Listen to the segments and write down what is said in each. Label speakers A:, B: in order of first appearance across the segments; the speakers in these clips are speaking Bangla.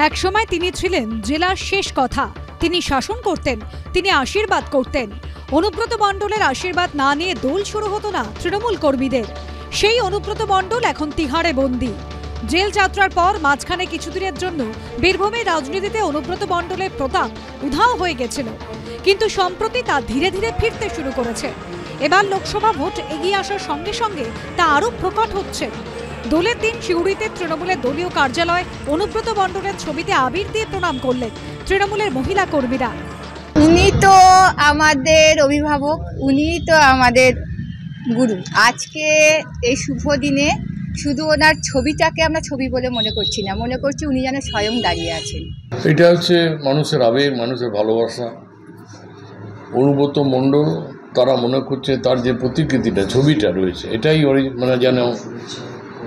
A: একসময় তিনি ছিলেন জেলার শেষ কথা। তিনি শাসন করতেন, তিনি আশীর্বাদ করতেন। অনুব্রত মণ্ডলের আশীর্বাদ না নিয়ে দোল শুরু হতো না তৃণমূল কর্মীদের। সেই অনুব্রত মণ্ডল এখন তিহারে বন্দী। জেল যাত্রার পর মাঝখানে কিছুদিনের জন্য বীরভূমের রাজনীতিতে অনুব্রত মণ্ডলের প্রতাপ উধাও হয়ে গেছিল, কিন্তু সম্প্রতি তা ধীরে ধীরে ফিরতে শুরু করেছে। এবার লোকসভা ভোট এগিয়ে আসার সঙ্গে সঙ্গে তা আরও প্রকট হচ্ছে। দোলের দিন সিউড়িতে তৃণমূলের দলীয় কার্যালয় অনুব্রত মণ্ডলের ছবিতে আবির দিয়ে প্রণাম করলেন তৃণমূলের মহিলা কর্মীরা।
B: উনি তো আমাদের অভিভাবক, উনি তো আমাদের গুরু। আজকে এই শুভ দিনে শুধু ওনার ছবিটাকে আমরা ছবি বলে মনে করছি না, মনে করছি উনি যেন স্বয়ং দাঁড়িয়ে আছেন।
C: এটা হচ্ছে মানুষের আবেগ, মানুষের ভালোবাসা। অনুব্রত মণ্ডল তারা মনে করছে তার যে প্রতিকৃতিটা, ছবিটা রয়েছে, এটাই মানে যেন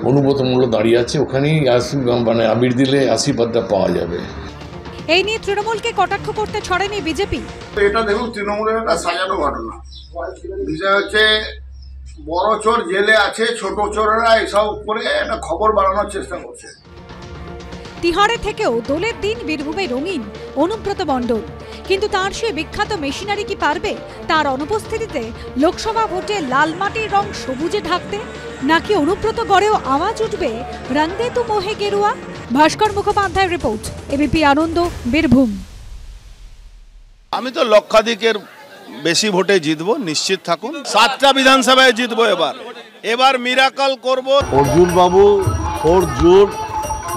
C: অনুব্রত মণ্ডল দাঁড়িয়ে আছে, ওখানেই মানে আবির দিলে আশীর্বাদটা পাওয়া যাবে।
A: এই নিয়ে তৃণমূলকে কটাক্ষ করতে ছড়েনি বিজেপি।
D: এটা দেখুন তৃণমূলের একটা সাজানো ঘটনা। বিষয় হচ্ছে বড় চোর জেলে আছে, ছোট চোরেরা এসব করে একটা খবর বাড়ানোর চেষ্টা করছে।
A: তিহারে থেকেও দোলের দিন বীরভূমে রঙিন অনুব্রত মণ্ডল, কিন্তু তার সে বিখ্যাত মেশিনারি কি পারবে তার অনুপস্থিতিতে লোকসভা ভোটে লাল মাটির রং সবুজে ঢাকতে? নাকি অনুব্রত গড়েও আওয়াজ উঠবে রং দে তু মোহে গেরুয়া? ভাস্কর মুখোপাধ্যায় রিপোর্ট, এবিপি আনন্দ, বীরভূম।
E: আমি তো লক্ষাধিকের বেশি ভোটে জিতবো, নিশ্চিত থাকুন। 7টা বিধানসভায় জিতবো। এবার মিরাকল করব।
F: অর্জুন বাবু 4 জুন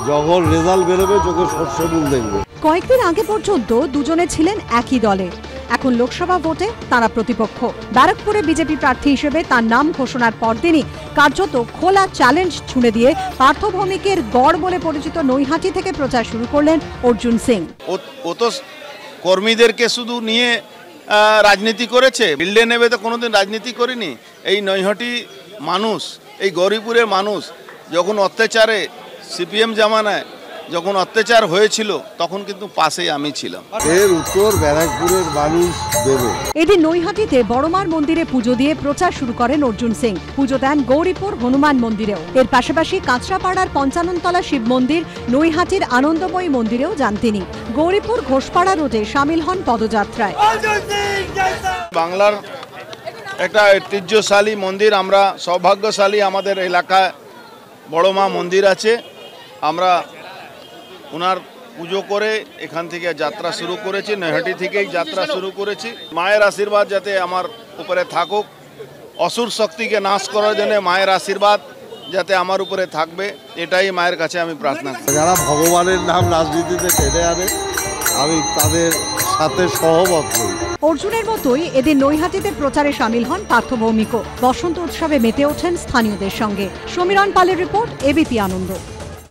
F: যখন রেজাল্ট বেরোবে চোখে সর্ষে ফুল দেখবে।
G: কয়েকদিন আগে পর্যন্ত দুজনে ছিলেন একই দলে, এখন লোকসভা ভোটে তারা প্রতিপক্ষ। ব্যারাকপুরে বিজেপি প্রার্থী হিসেবে তার নাম ঘোষণার পরদিনই কার্যত খোলা চ্যালেঞ্জ ছুঁড়ে দিয়ে পার্থ ভৌমিকের গড় বলে পরিচিত নৈহাটি থেকে প্রচার শুরু করলেন অর্জুন সিং।
E: ও তো কর্মীদেরকে শুধু নিয়ে রাজনীতি করেছে, বিল্ডে নেবে তো কোনোদিন রাজনীতি করেনি। এই নৈহাটি মানুষ, এই গৌরীপুরের মানুষ যখন অত্যাচারে সিপিএম জামানায় যখন অত্যাচার হয়েছিল তখন কিন্তু পাশেই আমি ছিলাম।
F: এর উত্তর ব্যারাকপুরের মানুষ দেবে।
G: এদিন নৈহাটিতে বড়মার মন্দিরে পুজো দিয়ে প্রচার শুরু করেন অর্জুন সিং। পুজো দেন গৌরীপুর হনুমান মন্দিরেও। এর পাশাপাশি কাঁচরাপাড়ার 55 তলা শিব মন্দির, নৈহাটির আনন্দময়ী মন্দিরেও যান তিনি। গৌরীপুর ঘোষপাড়া রোডে সামিল হন পদযাত্রায়।
E: বাংলার একটা ঐতিহ্যশালী মন্দির, আমরা সৌভাগ্যশালী, আমাদের এলাকায় বড় মা মন্দির আছে। আমরা ওনার পুজো করে এখান থেকে যাত্রা শুরু করেছি, নৈহাটি থেকেই যাত্রা শুরু করেছি। মায়ের আশীর্বাদ যাতে আমার উপরে থাকুক, অসুর শক্তিকে নাশ করার জন্য মায়ের আশীর্বাদ যাতে আমার উপরে থাকবে, এটাই মায়ের কাছে আমি প্রার্থনা করি।
F: যারা ভগবানের নাম রাজনীতিতে টেনে আনে আমি তাদের সাথে সহমত হই।
G: অর্জুনের মতোই এদিন নৈহাটিতে প্রচারে সামিল হন পার্থ ভৌমিকও। বসন্ত উৎসবে মেতে ওঠেন স্থানীয়দের সঙ্গে। সমীরণ পালের রিপোর্ট, এবিপি আনন্দ।